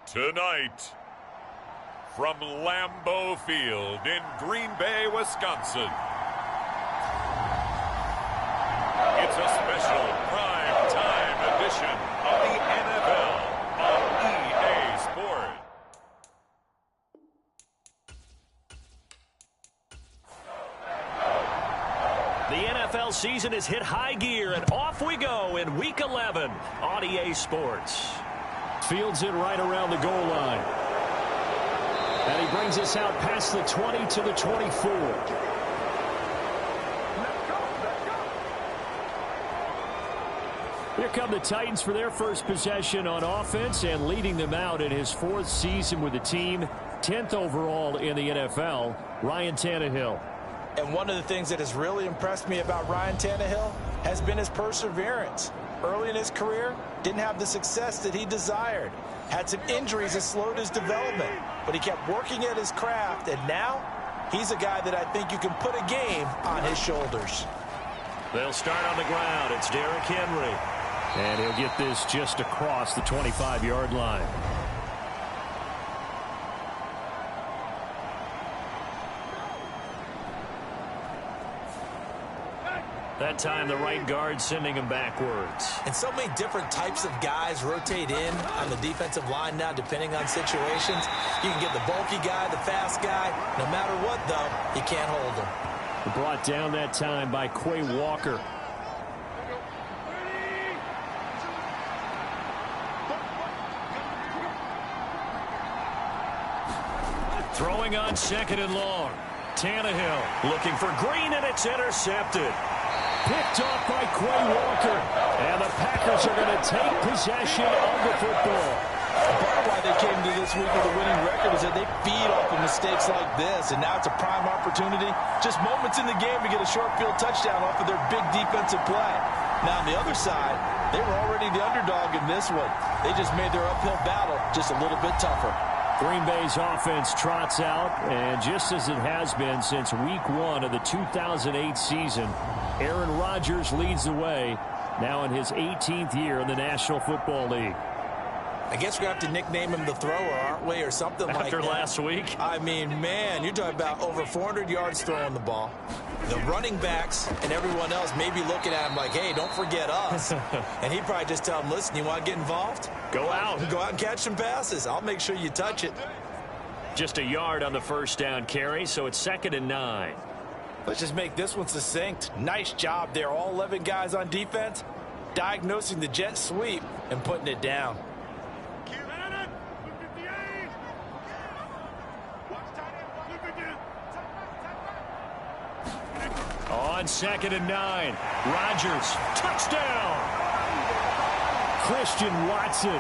Tonight, from Lambeau Field in Green Bay, Wisconsin, it's a special prime time edition of the NFL on EA Sports. The NFL season has hit high gear, and off we go in Week 11 on EA Sports. Fields it right around the goal line. And he brings us out past the 20 to the 24. Here come the Titans for their first possession on offense, and leading them out in his fourth season with the team, 10th overall in the NFL, Ryan Tannehill. And one of the things that has really impressed me about Ryan Tannehill has been his perseverance. Early in his career, didn't have the success that he desired. Had some injuries that slowed his development. But he kept working at his craft, and now he's a guy that I think you can put a game on his shoulders. They'll start on the ground. It's Derrick Henry. And he'll get this just across the 25-yard line. That time, the right guard sending him backwards. And so many different types of guys rotate in on the defensive line now, depending on situations. You can get the bulky guy, the fast guy. No matter what, though, he can't hold him. Brought down that time by Quay Walker. Throwing on second and long. Tannehill looking for Green, and it's intercepted. Picked off by Quay Walker. And the Packers are going to take possession of the football. Part of why they came to this week with a winning record is that they feed off of mistakes like this, and now it's a prime opportunity. Just moments in the game to get a short field touchdown off of their big defensive play. Now, on the other side, they were already the underdog in this one. They just made their uphill battle just a little bit tougher. Green Bay's offense trots out, and just as it has been since week 1 of the 2008 season, Aaron Rodgers leads the way, now in his 18th year in the National Football League. I guess we're going to have to nickname him the thrower, aren't we, or something like that. After last week? I mean, man, you're talking about over 400 yards throwing the ball. The running backs and everyone else may be looking at him like, hey, don't forget us. And he'd probably just tell them, listen, you want to get involved? Go out. Go out and catch some passes. I'll make sure you touch it. Just a yard on the first down carry, so it's 2nd and 9. Let's just make this one succinct. Nice job there. All 11 guys on defense diagnosing the jet sweep and putting it down. On 2nd and 9, Rodgers, touchdown! Christian Watson,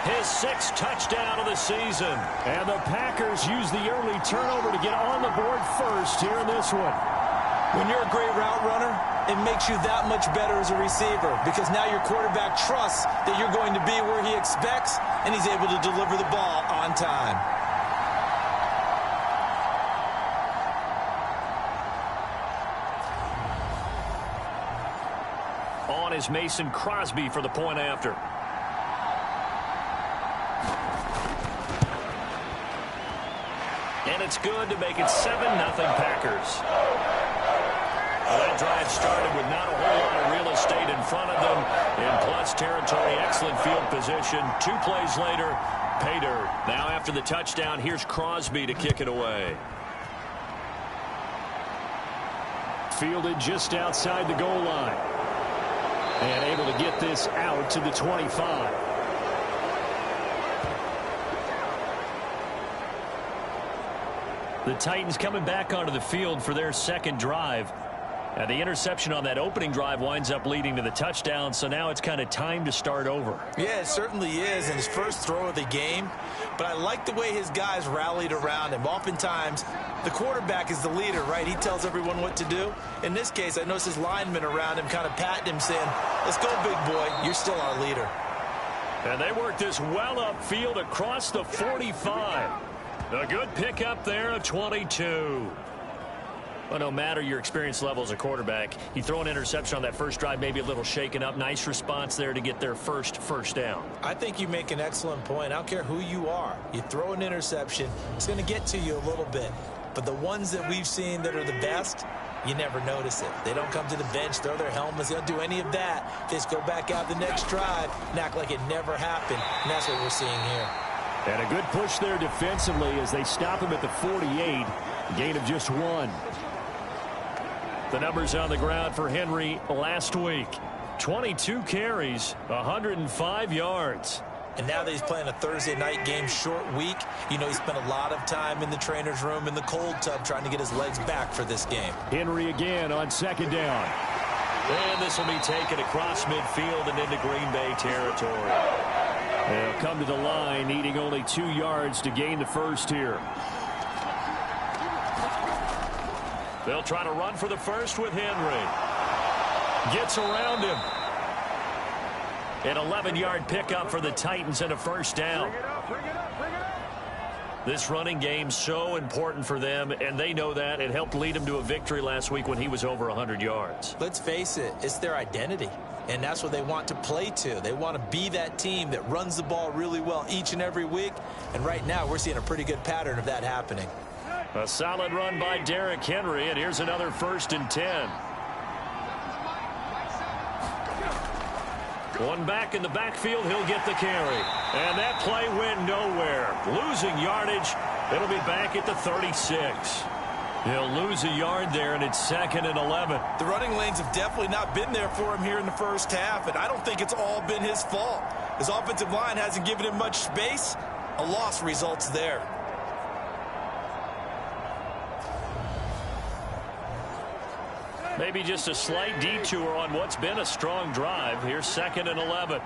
his 6th touchdown of the season. And the Packers use the early turnover to get on the board first here in this one. When you're a great route runner, it makes you that much better as a receiver, because now your quarterback trusts that you're going to be where he expects, and he's able to deliver the ball on time. On is Mason Crosby for the point after. And it's good to make it 7-0 Packers. Well, that drive started with not a whole lot of real estate in front of them. In plus territory, excellent field position. 2 plays later, pay dirt. Now after the touchdown, here's Crosby to kick it away. Fielded just outside the goal line. And able to get this out to the 25. The Titans coming back onto the field for their second drive. And the interception on that opening drive winds up leading to the touchdown, so now it's kind of time to start over. Yeah, it certainly is in his first throw of the game. But I like the way his guys rallied around him. Oftentimes, the quarterback is the leader, right? He tells everyone what to do. In this case, I noticed his linemen around him kind of patting him, saying, let's go, big boy. You're still our leader. And they work this well upfield across the 45. A good pickup there of 22. Well, no matter your experience level as a quarterback, you throw an interception on that first drive, maybe a little shaken up. Nice response there to get their first down. I think you make an excellent point. I don't care who you are. You throw an interception, it's going to get to you a little bit. But the ones that we've seen that are the best, you never notice it. They don't come to the bench, throw their helmets. They don't do any of that. They just go back out the next drive and act like it never happened. And that's what we're seeing here. And a good push there defensively as they stop him at the 48. Gain of just 1. The numbers on the ground for Henry last week. 22 carries, 105 yards. And now that he's playing a Thursday night game, short week, you know he spent a lot of time in the trainer's room in the cold tub trying to get his legs back for this game. Henry again on 2nd down. And this will be taken across midfield and into Green Bay territory. They'll come to the line, needing only 2 yards to gain the first here. They'll try to run for the first with Henry. Gets around him. An 11-yard pickup for the Titans and a first down. This running game so important for them, and they know that. It helped lead them to a victory last week when he was over 100 yards. Let's face it, it's their identity, and that's what they want to play to. They want to be that team that runs the ball really well each and every week, and right now we're seeing a pretty good pattern of that happening. A solid run by Derrick Henry, and here's another 1st and 10. One back in the backfield, he'll get the carry. And that play went nowhere. Losing yardage, it'll be back at the 36. He'll lose a yard there, and it's 2nd and 11. The running lanes have definitely not been there for him here in the first half, and I don't think it's all been his fault. His offensive line hasn't given him much space. A loss results there. Maybe just a slight detour on what's been a strong drive. Here's 2nd and 11.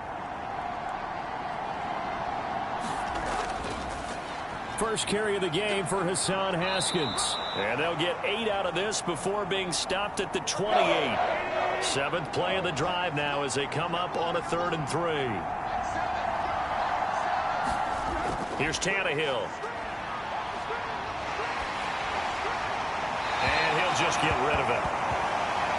First carry of the game for Hassan Haskins. And they'll get 8 out of this before being stopped at the 28. 7th play of the drive now as they come up on a 3rd and 3. Here's Tannehill. And he'll just get rid of it.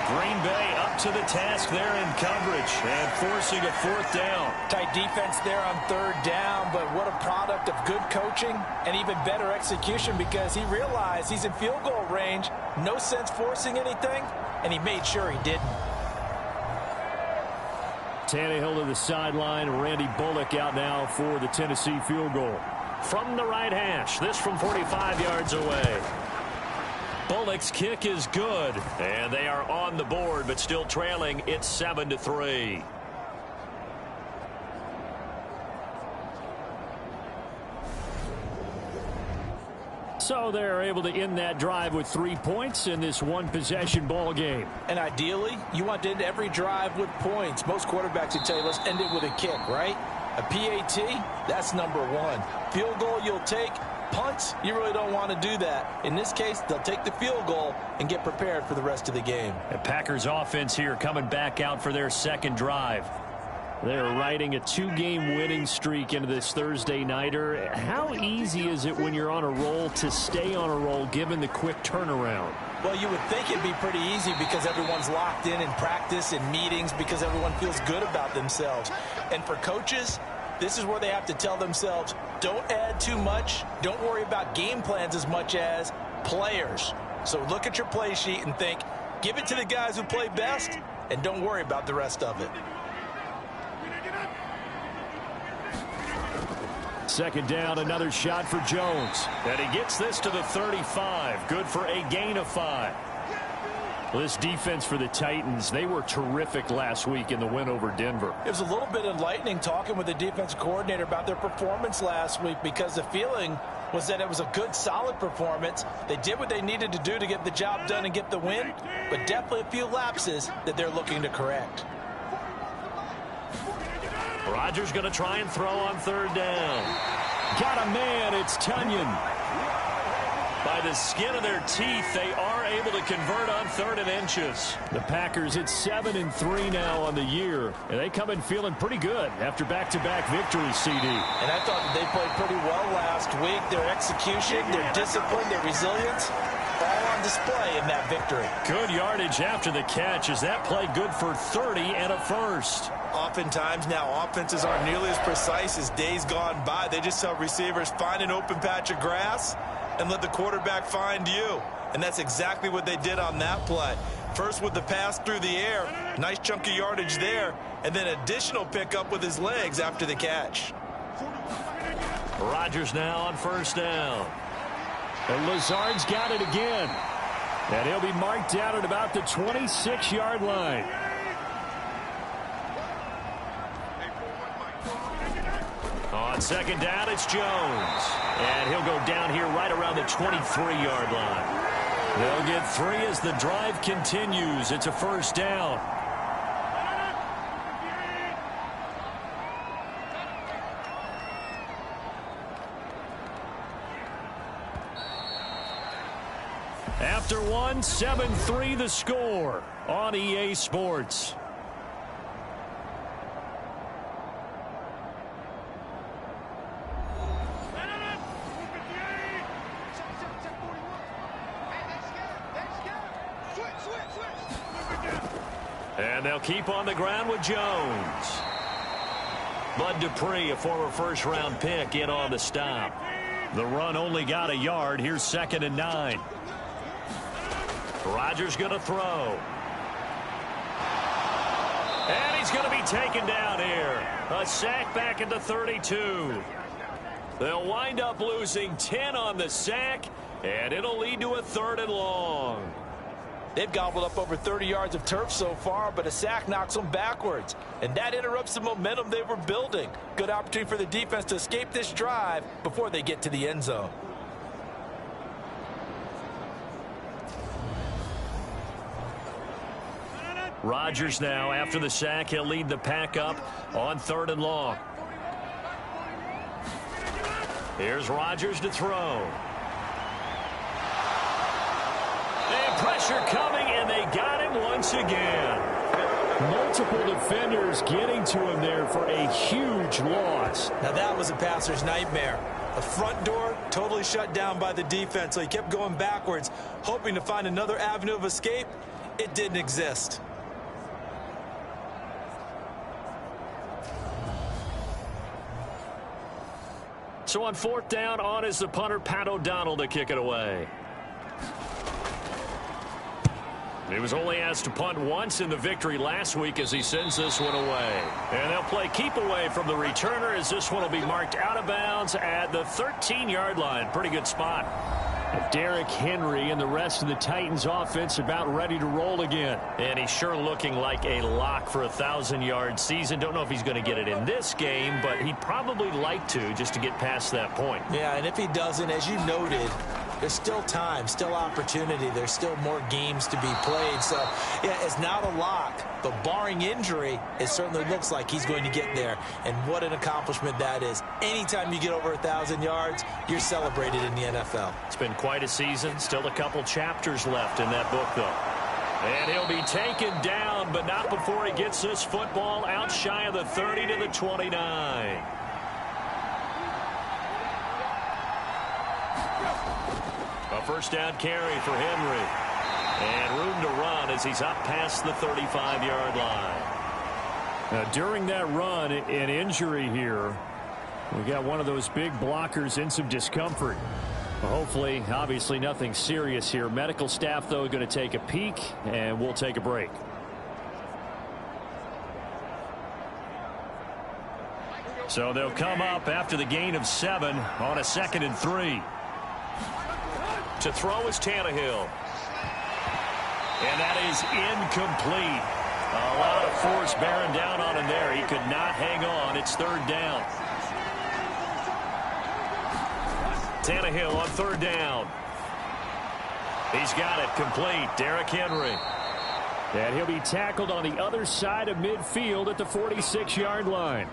Green Bay up to the task there in coverage and forcing a 4th down. Tight defense there on 3rd down, but what a product of good coaching and even better execution because he realized he's in field goal range. No sense forcing anything, and he made sure he didn't. Tannehill to the sideline. Randy Bullock out now for the Tennessee field goal. From the right hash, this from 45 yards away. Bullock's kick is good, and they are on the board, but still trailing. It's 7-3. So they're able to end that drive with 3 points in this one-possession ball game. And ideally, you want to end every drive with points. Most quarterbacks would tell you, let's end it with a kick, right? A PAT, that's number 1. Field goal you'll take. Punts, you really don't want to do that. In this case, they'll take the field goal and get prepared for the rest of the game. The Packers offense here coming back out for their 2nd drive. They're riding a 2-game winning streak into this Thursday nighter. How easy is it when you're on a roll to stay on a roll given the quick turnaround? Well, you would think it'd be pretty easy because everyone's locked in practice and meetings because everyone feels good about themselves. And for coaches, this is where they have to tell themselves, don't add too much. Don't worry about game plans as much as players. So look at your play sheet and think, give it to the guys who play best, and don't worry about the rest of it. 2nd down, another shot for Jones. And he gets this to the 35. Good for a gain of 5. Well, this defense for the Titans, they were terrific last week in the win over Denver. It was a little bit enlightening talking with the defensive coordinator about their performance last week because the feeling was that it was a good, solid performance. They did what they needed to do to get the job done and get the win, but definitely a few lapses that they're looking to correct. Rodgers going to try and throw on 3rd down. Got a man, it's Tunyon. By the skin of their teeth, they are able to convert on 3rd and inches. The Packers at 7-3 now on the year, and they come in feeling pretty good after back-to-back victories, CD. And I thought that they played pretty well last week. Their execution, their discipline, their resilience, all on display in that victory. Good yardage after the catch. Is that play good for 30 and a first? Oftentimes now, offenses aren't nearly as precise as days gone by. They just tell receivers, find an open patch of grass and let the quarterback find you. And that's exactly what they did on that play. First with the pass through the air, nice chunk of yardage there, and then additional pickup with his legs after the catch. Rodgers now on first down. And Lazard's got it again. And he'll be marked down at about the 26-yard line. On second down, it's Jones. And he'll go down here right around the 23-yard line. They'll get 3 as the drive continues. It's a first down. After one, 7-3 the score on EA Sports. And they'll keep on the ground with Jones. Bud Dupree, a former first-round pick, in on the stop. The run only got a yard. Here's 2nd and 9. Rodgers going to throw. And he's going to be taken down here. A sack back at the 32. They'll wind up losing 10 on the sack, and it'll lead to a 3rd and long. They've gobbled up over 30 yards of turf so far, but a sack knocks them backwards. And that interrupts the momentum they were building. Good opportunity for the defense to escape this drive before they get to the end zone. Rodgers now, after the sack, he'll lead the pack up on 3rd and long. Here's Rodgers to throw. And pressure coming, and they got him once again. Multiple defenders getting to him there for a huge loss. Now that was a passer's nightmare. The front door totally shut down by the defense, so he kept going backwards, hoping to find another avenue of escape. It didn't exist. So on 4th down, on is the punter, Pat O'Donnell, to kick it away. He was only asked to punt once in the victory last week as he sends this one away. And they'll play keep away from the returner as this one will be marked out of bounds at the 13-yard line. Pretty good spot. Derrick Henry and the rest of the Titans offense about ready to roll again. And he's sure looking like a lock for a 1,000-yard season. Don't know if he's going to get it in this game, but he'd probably like to just to get past that point. Yeah, and if he doesn't, as you noted, there's still time, still opportunity. There's still more games to be played. So, yeah, it's not a lock, but barring injury, it certainly looks like he's going to get there. And what an accomplishment that is. Anytime you get over 1,000 yards, you're celebrated in the NFL. It's been quite a season. Still a couple chapters left in that book, though. And he'll be taken down, but not before he gets this football out shy of the 30 to the 29. A first down carry for Henry. And room to run as he's up past the 35-yard line. Now, during that run, an injury here. We got one of those big blockers in some discomfort. Hopefully, obviously nothing serious here. Medical staff, though, going to take a peek, and we'll take a break. So they'll come up after the gain of 7 on a 2nd and 3. To throw is Tannehill. And that is incomplete. A lot of force bearing down on him there. He could not hang on. It's 3rd down. Tannehill on 3rd down. He's got it complete. Derrick Henry. And he'll be tackled on the other side of midfield at the 46-yard line.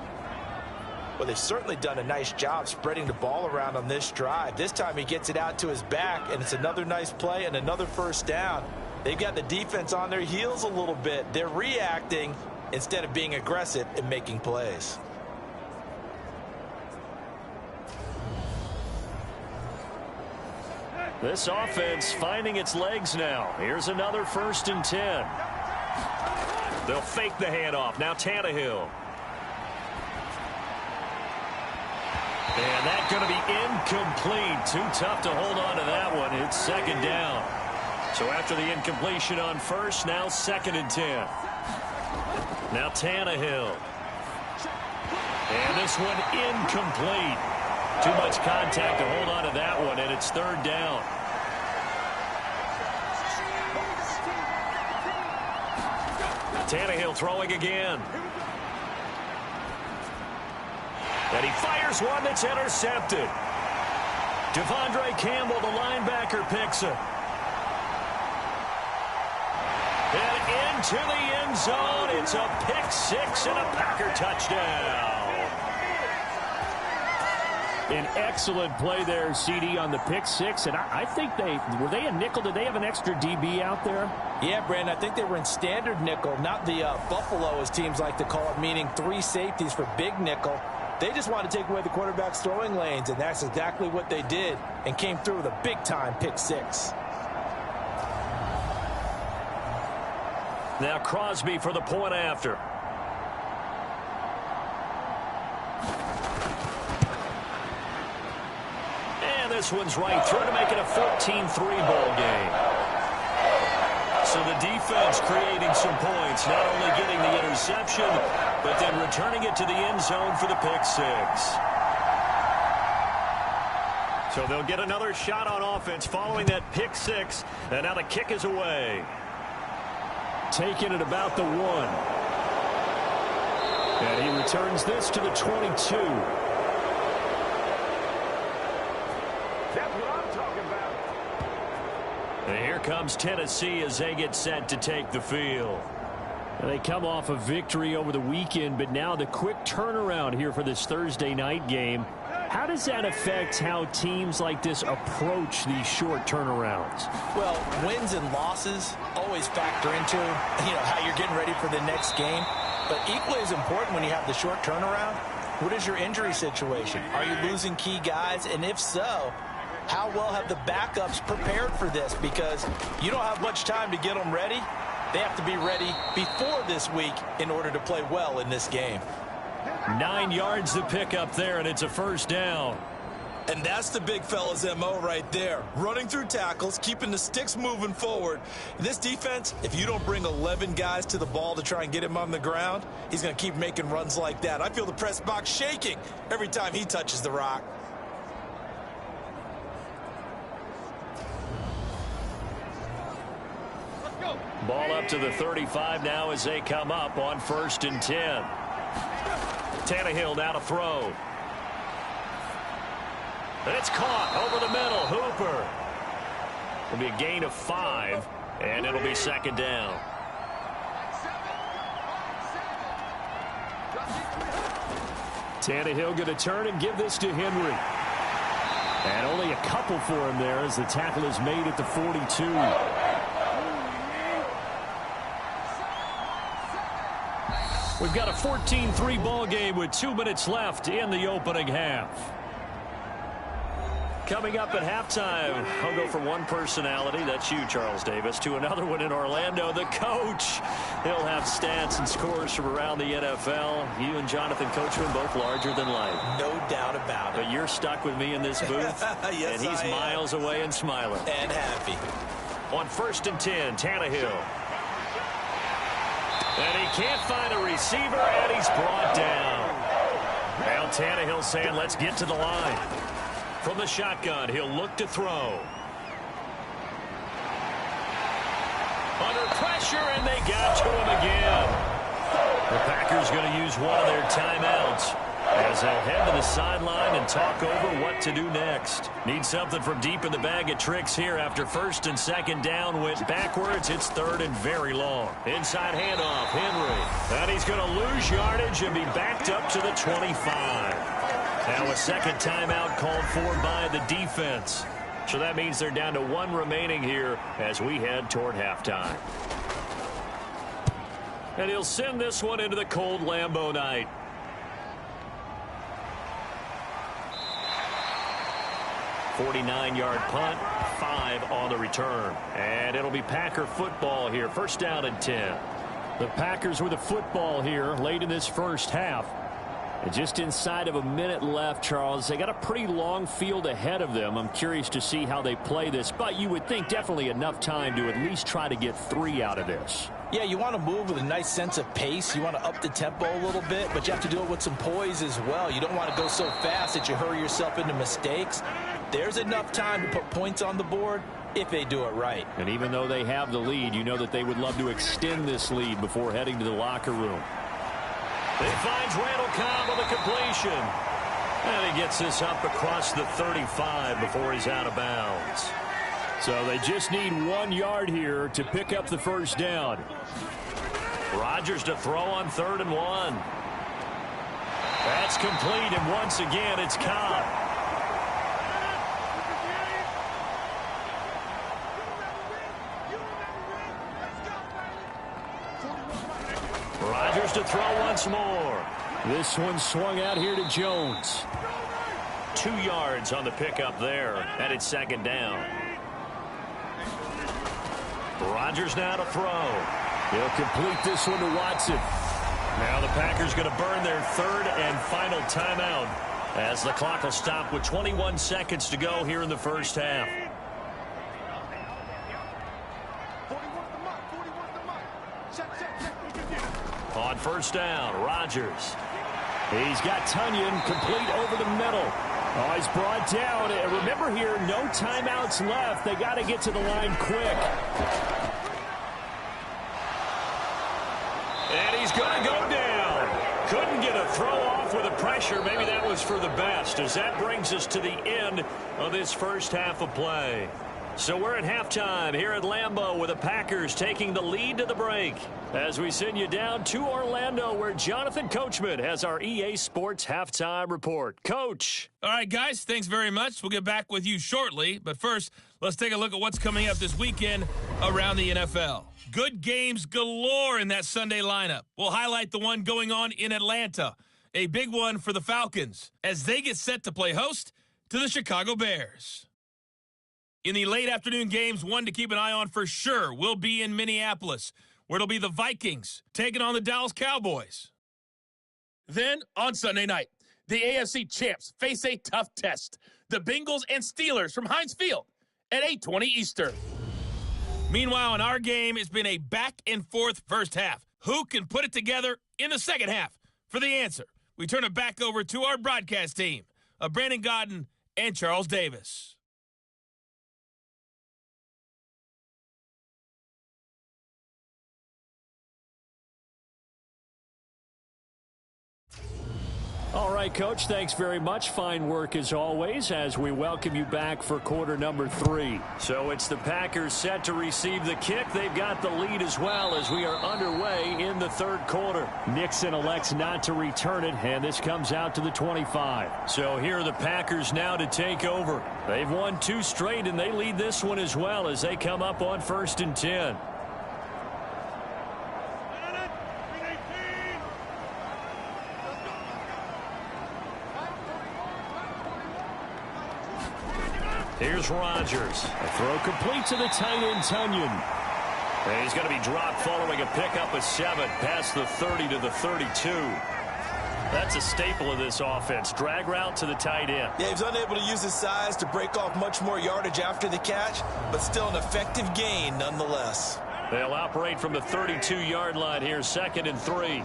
Well, they've certainly done a nice job spreading the ball around on this drive. This time he gets it out to his back, and it's another nice play and another first down. They've got the defense on their heels a little bit. They're reacting instead of being aggressive and making plays. This offense finding its legs now. Here's another 1st and 10. They'll fake the handoff. Now Tannehill. And that's going to be incomplete. Too tough to hold on to that one. It's 2nd down. So after the incompletion on 1st, now 2nd and 10. Now Tannehill. And this one incomplete. Too much contact to hold on to that one, and it's 3rd down. Tannehill throwing again. And he fires one that's intercepted. Devondre Campbell, the linebacker, picks it. And into the end zone. It's a pick 6 and a Packer touchdown. An excellent play there, CD, on the pick 6. And I think were they a nickel? Did they have an extra DB out there? Yeah, Brandon, I think they were in standard nickel, not the Buffalo, as teams like to call it, meaning 3 safeties for big nickel. They just want to take away the quarterback's throwing lanes, and that's exactly what they did and came through with a big-time pick 6. Now Crosby for the point after. And this one's right through to make it a 14-3 ball game. So the defense creating some points, not only getting the interception, but then returning it to the end zone for the pick 6. So they'll get another shot on offense following that pick 6, and now the kick is away. Taking it about the 1. And he returns this to the 22. That's what I'm talking about. And here comes Tennessee as they get set to take the field. They come off a victory over the weekend, but now the quick turnaround here for this Thursday night game. How does that affect how teams like this approach these short turnarounds? Well, wins and losses always factor into, how you're getting ready for the next game. But equally as important when you have the short turnaround, what is your injury situation? Are you losing key guys? And if so, how well have the backups prepared for this? Because you don't have much time to get them ready. They have to be ready before this week in order to play well in this game. 9 yards to pick up there, and it's a 1st down. And that's the big fella's MO right there. Running through tackles, keeping the sticks moving forward. This defense, if you don't bring 11 guys to the ball to try and get him on the ground, he's going to keep making runs like that. I feel the press box shaking every time he touches the rock. Ball up to the 35 now as they come up on 1st and 10. Tannehill now to throw. And it's caught over the middle. Hooper. It'll be a gain of 5, and it'll be 2nd down. Tannehill going to turn and give this to Henry. And only a couple for him there as the tackle is made at the 42. We've got a 14-3 ball game with 2 minutes left in the opening half. Coming up at halftime, I'll go from one personality, that's you, Charles Davis, to another one in Orlando, the coach. He'll have stats and scores from around the NFL. You and Jonathan Coachman both larger than life. No doubt about it. But you're stuck with me in this booth, yes, and he's miles away and smiling. And happy. On 1st and 10, Tannehill. And he can't find a receiver, and he's brought down. Now Tannehill saying, let's get to the line. From the shotgun, he'll look to throw. Under pressure, and they got to him again. The Packers going to use one of their timeouts as they'll head to the sideline and talk over what to do next. Need something from deep in the bag of tricks here after 1st and 2nd down went backwards. It's 3rd and very long. Inside handoff, Henry. And he's going to lose yardage and be backed up to the 25. Now a 2nd timeout called for by the defense. So that means they're down to 1 remaining here as we head toward halftime. And he'll send this one into the cold Lambeau night. 49-yard punt, 5 on the return. And it'll be Packer football here. First down and 10. The Packers with the football here late in this first half. And just inside of a minute left, Charles. They got a pretty long field ahead of them. I'm curious to see how they play this. But you would think definitely enough time to at least try to get 3 out of this. Yeah, you want to move with a nice sense of pace. You want to up the tempo a little bit, but you have to do it with some poise as well. You don't want to go so fast that you hurry yourself into mistakes. There's enough time to put points on the board if they do it right. And even though they have the lead, you know that they would love to extend this lead before heading to the locker room. It finds Randall Cobb on the completion. And he gets this up across the 35 before he's out of bounds. So they just need 1 yard here to pick up the first down. Rodgers to throw on 3rd and 1. That's complete, and once again, it's Cobb. Rodgers to throw once more. This one swung out here to Jones. 2 yards on the pickup there, and it's 2nd down. Rodgers now to throw. He'll complete this one to Watson. Now the Packers going to burn their 3rd and final timeout as the clock will stop with 21 seconds to go here in the first half. On first down, Rodgers. He's got Tunyon complete over the middle. Oh, he's brought down. And remember here, no timeouts left. They got to get to the line quick. And he's going to go down. Couldn't get a throw off with the pressure. Maybe that was for the best, as that brings us to the end of this first half of play. So we're at halftime here at Lambeau with the Packers taking the lead to the break. As we send you down to Orlando, where Jonathan Coachman has our EA Sports halftime report. Coach. All right, guys, thanks very much. We'll get back with you shortly. But first, let's take a look at what's coming up this weekend around the NFL. Good games galore in that Sunday lineup. We'll highlight the one going on in Atlanta. A big one for the Falcons as they get set to play host to the Chicago Bears. In the late afternoon games, one to keep an eye on for sure will be in Minneapolis, where it'll be the Vikings taking on the Dallas Cowboys. Then, on Sunday night, the AFC champs face a tough test. The Bengals and Steelers from Heinz Field at 8:20 Eastern. Meanwhile, in our game, it's been a back-and-forth first half. Who can put it together in the second half? For the answer, we turn it back over to our broadcast team of Brandon Godden and Charles Davis. All right, Coach, thanks very much. Fine work as always as we welcome you back for quarter number 3. So it's the Packers set to receive the kick. They've got the lead as well as we are underway in the 3rd quarter. Nixon elects not to return it, and this comes out to the 25. So here are the Packers now to take over. They've won 2 straight, and they lead this one as well as they come up on 1st and 10. Here's Rodgers. A throw complete to the tight end, Tunyon. And he's going to be dropped following a pickup of 7 past the 30 to the 32. That's a staple of this offense. Drag route to the tight end. Yeah, he's unable to use his size to break off much more yardage after the catch, but still an effective gain nonetheless. They'll operate from the 32-yard line here, 2nd and 3.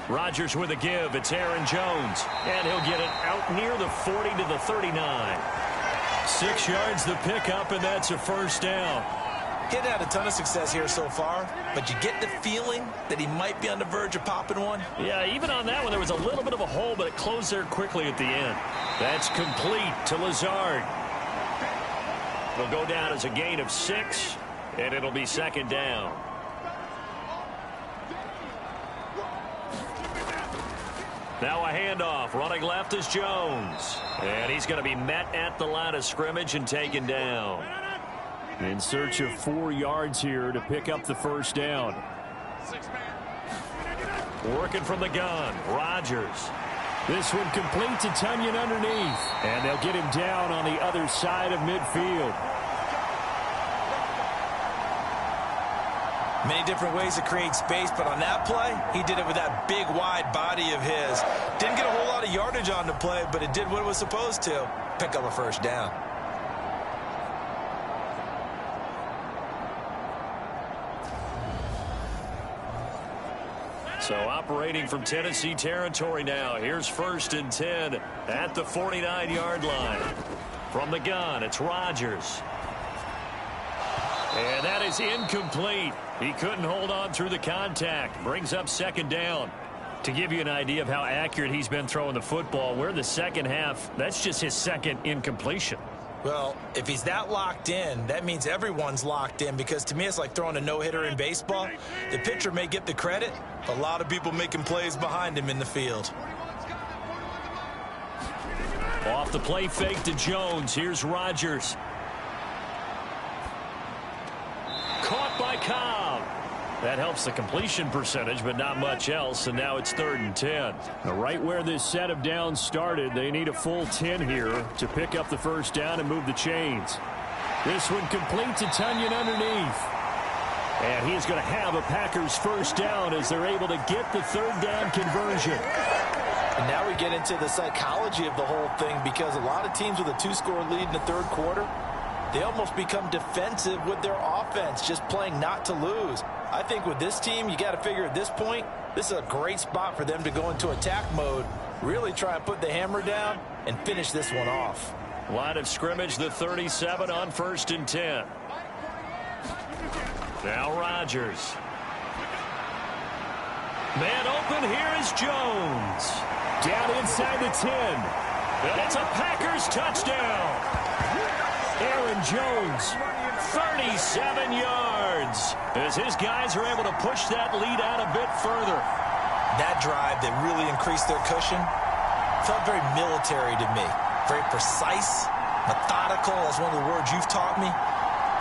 Rodgers with a give. It's Aaron Jones. And he'll get it out near the 40 to the 39. 6 yards the pickup, and that's a first down. He hadn't had a ton of success here so far, but you get the feeling that he might be on the verge of popping one. Yeah, even on that one, there was a little bit of a hole, but it closed there quickly at the end. That's complete to Lazard. It'll go down as a gain of 6, and it'll be 2nd down. Now a handoff. Running left is Jones. And he's going to be met at the line of scrimmage and taken down. In search of 4 yards here to pick up the first down. Working from the gun. Rodgers. This one complete to Tunyon underneath. And they'll get him down on the other side of midfield. Many different ways to create space, but on that play, he did it with that big, wide body of his. Didn't get a whole lot of yardage on the play, but it did what it was supposed to. Pick up a first down. So operating from Tennessee territory now. Here's 1st and 10 at the 49-yard line. From the gun, it's Rodgers. And that is incomplete. He couldn't hold on through the contact. Brings up 2nd down. To give you an idea of how accurate he's been throwing the football, we're in the second half. That's just his 2nd incompletion. Well, if he's that locked in, that means everyone's locked in, because to me it's like throwing a no-hitter in baseball. The pitcher may get the credit, but a lot of people making plays behind him in the field. Off the play fake to Jones. Here's Rodgers. Caught by Cobb. That helps the completion percentage, but not much else, and now it's 3rd and 10. Now, right where this set of downs started, they need a full 10 here to pick up the first down and move the chains. This one complete to Tunyon underneath. And he's going to have a Packers first down as they're able to get the 3rd down conversion. And now we get into the psychology of the whole thing, because a lot of teams with a 2-score lead in the 3rd quarter, they almost become defensive with their offense, just playing not to lose. I think with this team, you got to figure at this point, this is a great spot for them to go into attack mode, really try and put the hammer down and finish this one off. Line of scrimmage, the 37 on 1st and 10. Now Rodgers. Man open, here is Jones. Down inside the 10. And it's a Packers touchdown. Aaron Jones, 37 yards. As his guys are able to push that lead out a bit further. That drive that really increased their cushion felt very military to me. Very precise, methodical, that's one of the words you've taught me.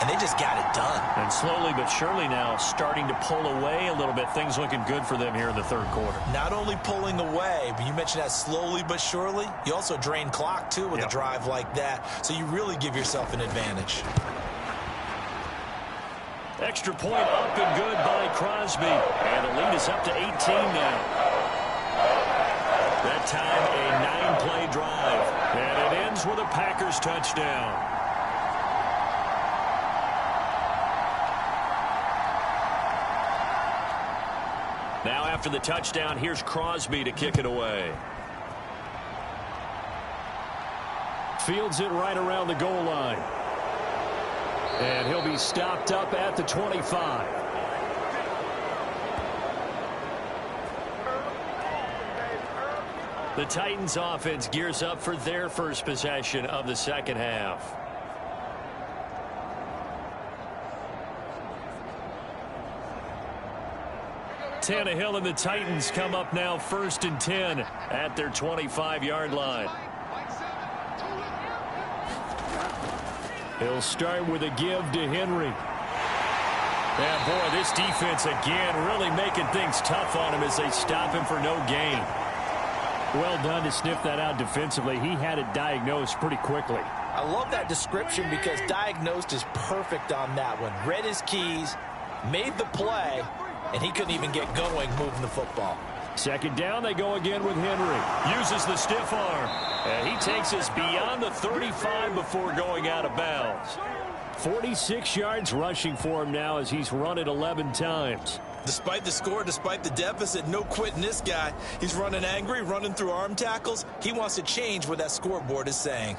And they just got it done. And slowly but surely now starting to pull away a little bit. Things looking good for them here in the 3rd quarter. Not only pulling away, but you mentioned that slowly but surely. You also drain clock, too, with a drive like that. So you really give yourself an advantage. Extra point up and good by Crosby. And the lead is up to 18 now. That time a 9-play drive. And it ends with a Packers touchdown. Now after the touchdown, here's Crosby to kick it away. Fields it right around the goal line. And he'll be stopped up at the 25. The Titans offense gears up for their first possession of the second half. Tannehill and the Titans come up now 1st and 10 at their 25-yard line. He'll start with a give to Henry. And boy, this defense again really making things tough on him as they stop him for no gain. Well done to sniff that out defensively. He had it diagnosed pretty quickly. I love that description because diagnosed is perfect on that one. Read his keys, made the play, and he couldn't even get going moving the football. 2nd down, they go again with Henry. Uses the stiff arm. And he takes us beyond the 35 before going out of bounds. 46 yards rushing for him now as he's run it 11 times. Despite the score, despite the deficit, no quitting this guy. He's running angry, running through arm tackles. He wants to change what that scoreboard is saying.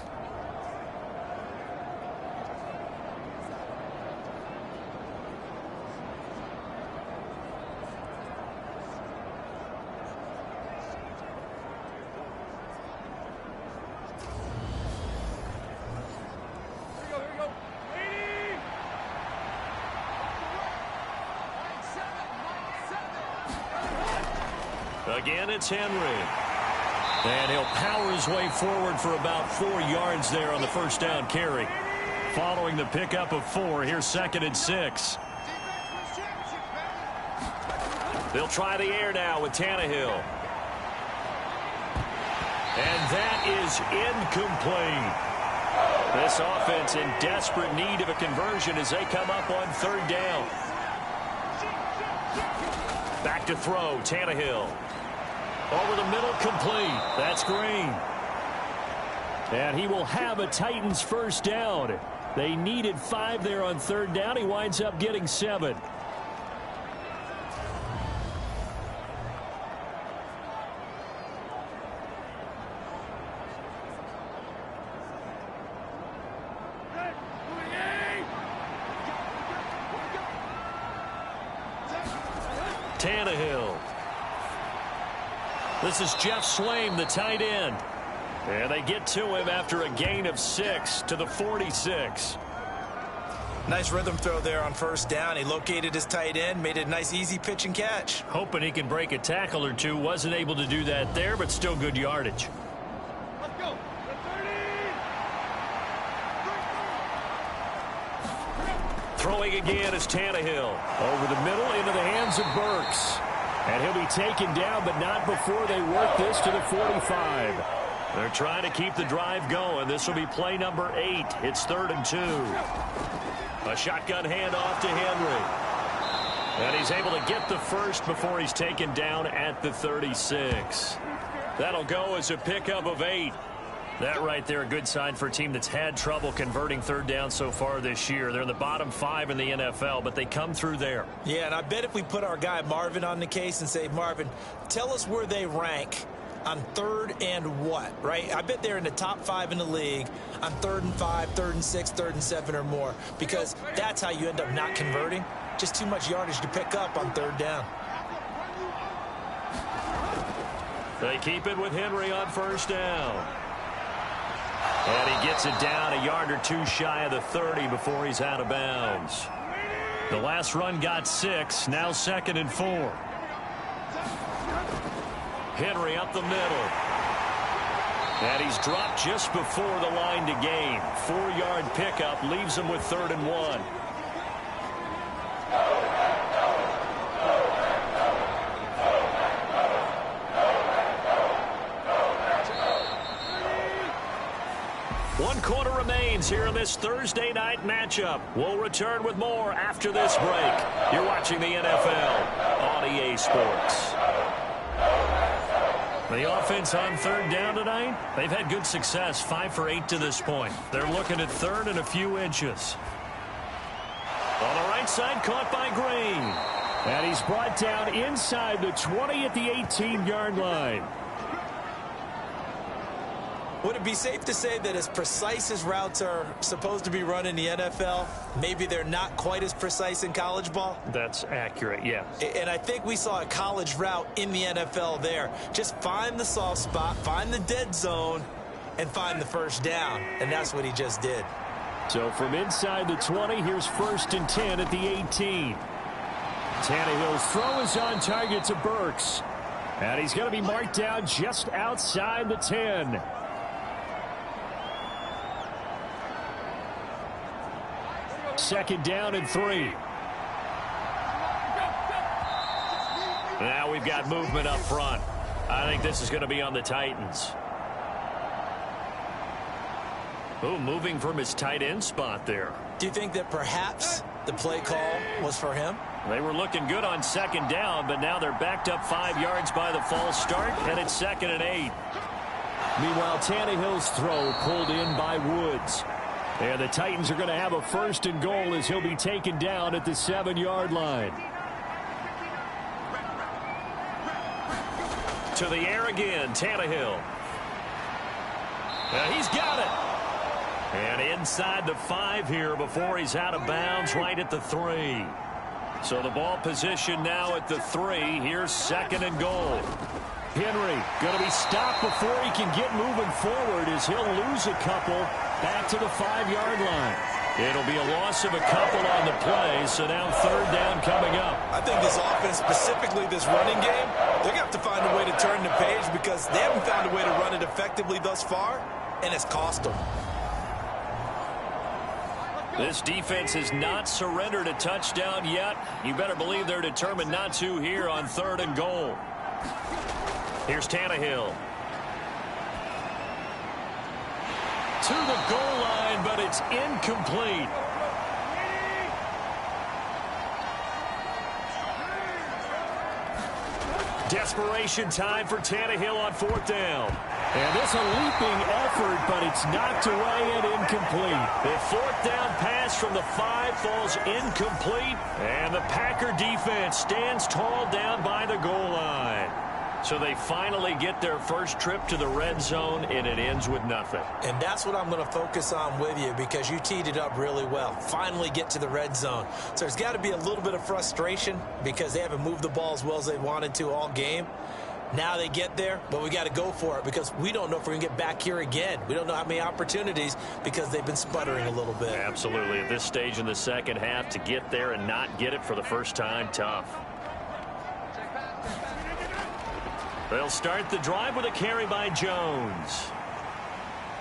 Again, it's Henry. And he'll power his way forward for about 4 yards there on the first down carry. Following the pickup of 4, here's 2nd and 6. They'll try the air now with Tannehill. And that is incomplete. This offense in desperate need of a conversion as they come up on third down. Back to throw, Tannehill. Over the middle, complete. That's Green. And he will have a Titans first down. They needed 5 there on third down. He winds up getting 7. Tannehill. This is Jeff Swaim, the tight end. And they get to him after a gain of 6 to the 46. Nice rhythm throw there on first down. He located his tight end, made it a nice easy pitch and catch. Hoping he can break a tackle or two. Wasn't able to do that there, but still good yardage. Let's go. Throwing again is Tannehill. Over the middle into the hands of Burks. And he'll be taken down, but not before they work this to the 45. They're trying to keep the drive going. This will be play number 8. It's 3rd and 2. A shotgun handoff to Henry. And he's able to get the first before he's taken down at the 36. That'll go as a pickup of 8. That right there, a good sign for a team that's had trouble converting third down so far this year. They're in the bottom 5 in the NFL, but they come through there. Yeah, and I bet if we put our guy Marvin on the case and say, Marvin, tell us where they rank on 3rd and what, right? I bet they're in the top 5 in the league on 3rd and 5, 3rd and 6, 3rd and 7 or more, because that's how you end up not converting. Just too much yardage to pick up on 3rd down. They keep it with Henry on first down. And he gets it down a yard or 2 shy of the 30 before he's out of bounds. The last run got 6, now 2nd and 4. Henry up the middle. And he's dropped just before the line to gain. 4-yard pickup leaves him with 3rd and 1. One quarter remains here in this Thursday night matchup. We'll return with more after this break. You're watching the NFL on EA Sports. The offense on 3rd down tonight, they've had good success, 5 for 8 to this point. They're looking at 3rd and a few inches. On the right side, caught by Green. And he's brought down inside the 20 at the 18-yard line. Would it be safe to say that as precise as routes are supposed to be run in the NFL, maybe they're not quite as precise in college ball? That's accurate, yes. And I think we saw a college route in the NFL there. Just find the soft spot, find the dead zone, and find the first down. And that's what he just did. So from inside the 20, here's 1st and 10 at the 18. Tannehill's throw is on target to Burks. And he's going to be marked down just outside the 10. Second down and 3. Now we've got movement up front. I think this is going to be on the Titans. Oh, moving from his tight end spot there. Do you think that perhaps the play call was for him? They were looking good on 2nd down, but now they're backed up 5 yards by the false start, and it's 2nd and 8. Meanwhile, Tannehill's throw pulled in by Woods. And the Titans are going to have a 1st and goal as he'll be taken down at the 7-yard line. To the air again, Tannehill. He's got it. And inside the 5 here before he's out of bounds right at the 3. So the ball position now at the 3. Here's 2nd and goal. Henry going to be stopped before he can get moving forward as he'll lose a couple back to the 5-yard line. It'll be a loss of a couple on the play, so now 3rd down coming up. I think this offense, specifically this running game, they're going to have to find a way to turn the page because they haven't found a way to run it effectively thus far, and it's cost them. This defense has not surrendered a touchdown yet. You better believe they're determined not to here on 3rd and goal. Here's Tannehill. to the goal line, but it's incomplete. Desperation time for Tannehill on 4th down. And this a leaping effort, but it's knocked away and incomplete. The 4th down pass from the 5 falls incomplete, and the Packer defense stands tall down by the goal line. So they finally get their first trip to the red zone, and it ends with nothing. And that's what I'm going to focus on with you, because you teed it up really well. Finally get to the red zone. So there's got to be a little bit of frustration because they haven't moved the ball as well as they wanted to all game. Now they get there, but we got to go for it because we don't know if we're going to get back here again. We don't know how many opportunities because they've been sputtering a little bit. Absolutely. At this stage in the second half, to get there and not get it for the first time, tough. They'll start the drive with a carry by Jones.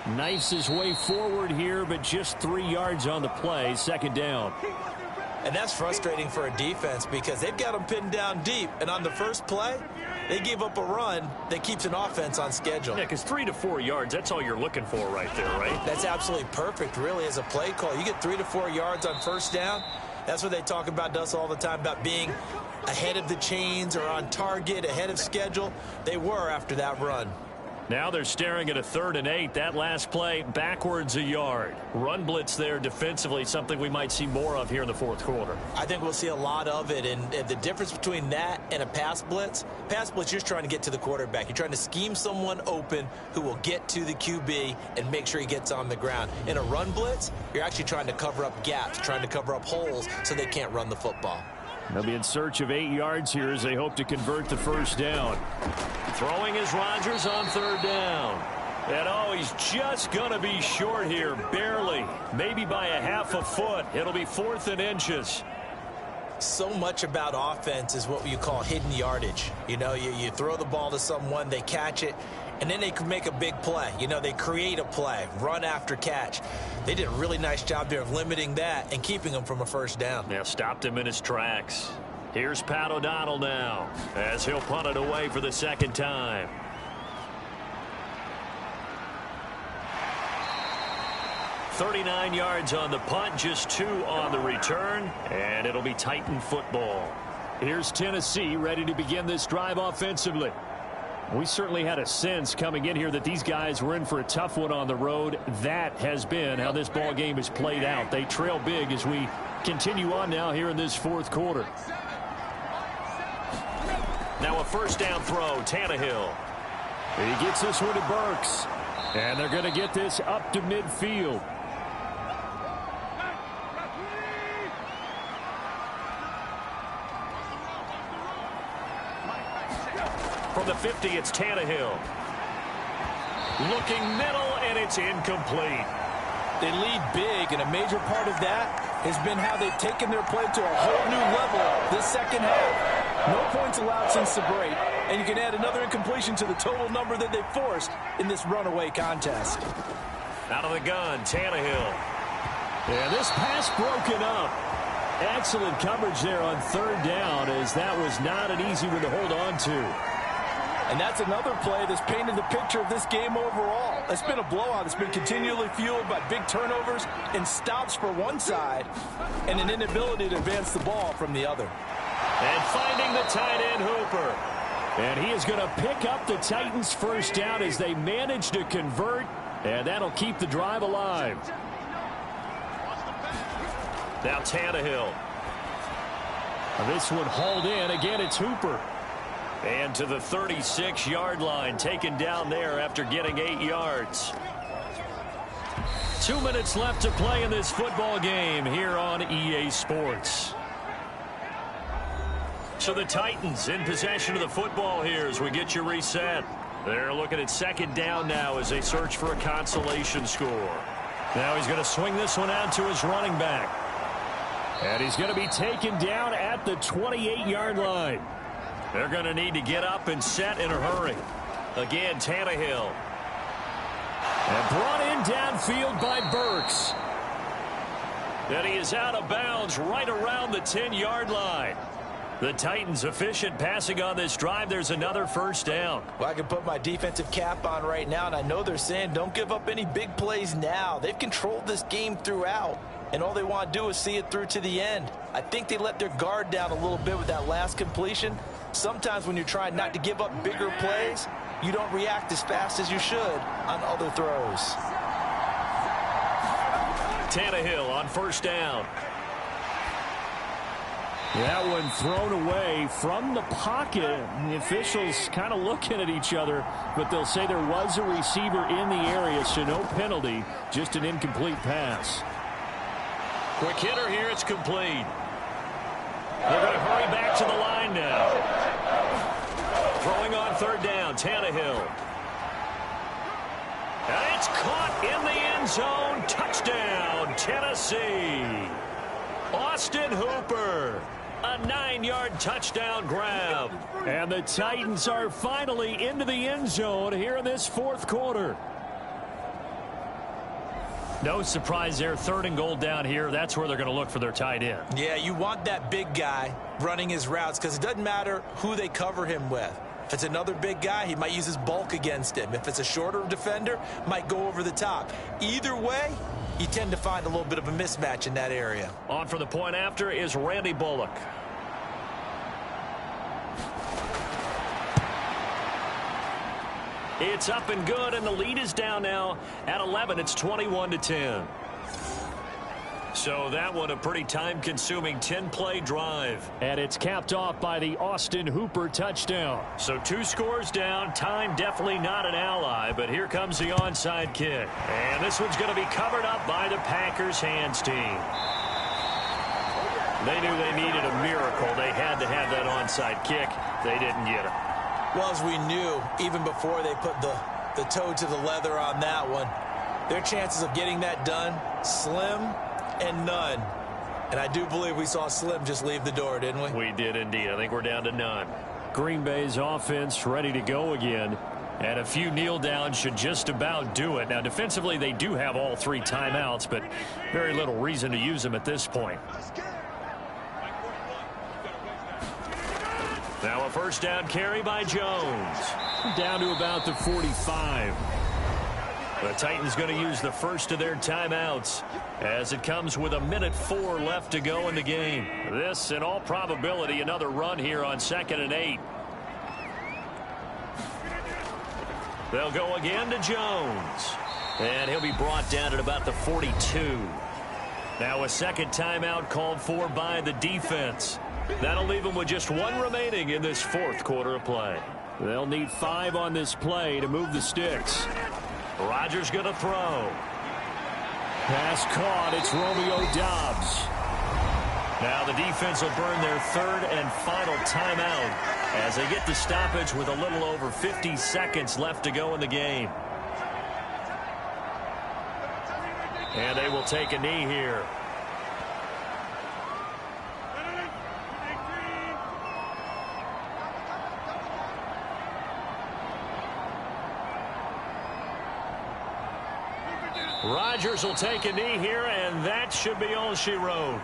Knifes his way forward here, but just 3 yards on the play. 2nd down. And that's frustrating for a defense because they've got them pinned down deep. And on the first play, they give up a run that keeps an offense on schedule. Yeah, because 3 to 4 yards, that's all you're looking for right there, right? That's absolutely perfect, really, as a play call. You get 3 to 4 yards on 1st down. That's what they talk about us all the time, about being ahead of the chains or on target, ahead of schedule. They were after that run. Now they're staring at a 3rd and 8. That last play, backwards a yard. Run blitz there defensively, something we might see more of here in the 4th quarter. I think we'll see a lot of it, and the difference between that and a pass blitz, you're just trying to get to the quarterback. You're trying to scheme someone open who will get to the QB and make sure he gets on the ground. In a run blitz, you're actually trying to cover up gaps, trying to cover up holes so they can't run the football. They'll be in search of 8 yards here as they hope to convert the 1st down. Throwing is Rodgers on 3rd down. And oh, he's just going to be short here, barely. Maybe by a half a foot. It'll be 4th and inches. So much about offense is what you call hidden yardage. You know, you throw the ball to someone, they catch it, and then they can make a big play. You know, they create a play, run after catch. They did a really nice job there of limiting that and keeping him from a 1st down. Yeah, stopped him in his tracks. Here's Pat O'Donnell now as he'll punt it away for the 2nd time. $39 yards on the punt, just 2 on the return, and it'll be Titan football. Here's Tennessee ready to begin this drive offensively. We certainly had a sense coming in here that these guys were in for a tough one on the road. That has been how this ball game has played out. They trail big as we continue on now here in this 4th quarter. Now a 1st down throw, Tannehill. He gets this one to Burks. And they're going to get this up to midfield. From the 50, it's Tannehill. Looking middle, and it's incomplete. They lead big, and a major part of that has been how they've taken their play to a whole new level this 2nd half. No points allowed since the break, and you can add another incompletion to the total number that they've forced in this runaway contest. Out of the gun, Tannehill. And this pass broken up. Excellent coverage there on 3rd down, as that was not an easy one to hold on to. And that's another play that's painted the picture of this game overall. It's been a blowout. It's been continually fueled by big turnovers and stops for one side and an inability to advance the ball from the other. And finding the tight end, Hooper. And he is going to pick up the Titans' 1st down as they manage to convert, and that'll keep the drive alive. Now Tannehill. This one hauled in. Again, it's Hooper. And to the 36-yard line, taken down there after getting 8 yards. 2 minutes left to play in this football game here on EA Sports. So the Titans in possession of the football here as we get you reset. They're looking at 2nd down now as they search for a consolation score. Now he's going to swing this one out to his running back. And he's going to be taken down at the 28-yard line. They're going to need to get up and set in a hurry. Again, Tannehill. And brought in downfield by Burks. And he is out of bounds right around the 10-yard line. The Titans efficient passing on this drive. There's another first down. Well, I can put my defensive cap on right now, and I know they're saying don't give up any big plays now. They've controlled this game throughout, and all they want to do is see it through to the end. I think they let their guard down a little bit with that last completion. Sometimes when you're trying not to give up bigger plays, you don't react as fast as you should on other throws. Tannehill on first down. That one thrown away from the pocket. And the officials kind of looking at each other, but they'll say there was a receiver in the area, so no penalty, just an incomplete pass. Quick hitter here, it's complete. They're going to hurry back to the line now. Throwing on third down, Tannehill. And it's caught in the end zone. Touchdown, Tennessee. Austin Hooper. A 9-yard touchdown grab. And the Titans are finally into the end zone here in this fourth quarter. No surprise there. Third and goal down here. That's where they're going to look for their tight end. Yeah, you want that big guy running his routes because it doesn't matter who they cover him with. If it's another big guy, he might use his bulk against him. If it's a shorter defender, might go over the top. Either way, you tend to find a little bit of a mismatch in that area. On for the point after is Randy Bullock. It's up and good, and the lead is down now at 11. It's 21-10. So that one a pretty time-consuming 10-play drive. And it's capped off by the Austin Hooper touchdown. So 2 scores down. Time definitely not an ally, but here comes the onside kick. And this one's going to be covered up by the Packers hands team. They knew they needed a miracle. They had to have that onside kick. They didn't get it. Well, as we knew, even before they put the toe to the leather on that one, their chances of getting that done, slim and none. And I do believe we saw Slim just leave the door, didn't we? We did indeed. I think we're down to none. Green Bay's offense ready to go again. And a few kneel downs should just about do it. Now, defensively, they do have all 3 timeouts, but very little reason to use them at this point. Now a first down carry by Jones. Down to about the 45. The Titans going to use the first of their timeouts as it comes with 1:04 left to go in the game. This, in all probability, another run here on 2nd and 8. They'll go again to Jones. And he'll be brought down at about the 42. Now a second timeout called for by the defense. That'll leave them with just 1 remaining in this fourth quarter of play. They'll need 5 on this play to move the sticks. Rodgers going to throw. Pass caught. It's Romeo Doubs. Now the defense will burn their 3rd and final timeout as they get the stoppage with a little over 50 seconds left to go in the game. And they will take a knee here. Rodgers will take a knee here, and that should be all she wrote.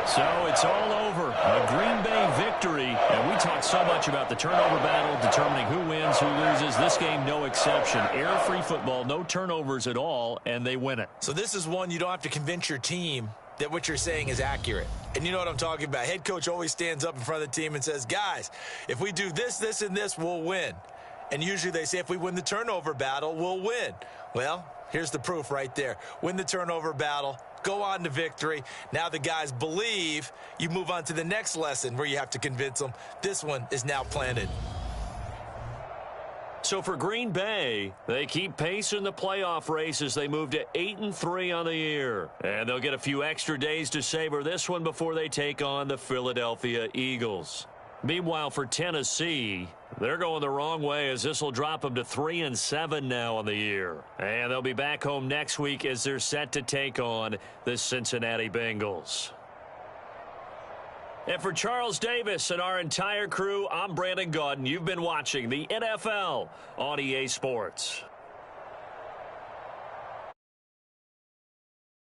So it's all over. A Green Bay victory. And we talked so much about the turnover battle, determining who wins, who loses. This game, no exception. Error-free football, no turnovers at all, and they win it. So this is one you don't have to convince your team that what you're saying is accurate. And you know what I'm talking about. Head coach always stands up in front of the team and says, guys, if we do this, this, and this, we'll win. And usually they say if we win the turnover battle, we'll win. Well, here's the proof right there. Win the turnover battle, go on to victory. Now the guys believe. You move on to the next lesson where you have to convince them. This one is now planted. So for Green Bay, they keep pace in the playoff race as they move to 8-3 on the year. And they'll get a few extra days to savor this one before they take on the Philadelphia Eagles. Meanwhile, for Tennessee, they're going the wrong way as this will drop them to 3-7 now on the year. And they'll be back home next week as they're set to take on the Cincinnati Bengals. And for Charles Davis and our entire crew, I'm Brandon Gaudin. You've been watching the NFL on EA Sports.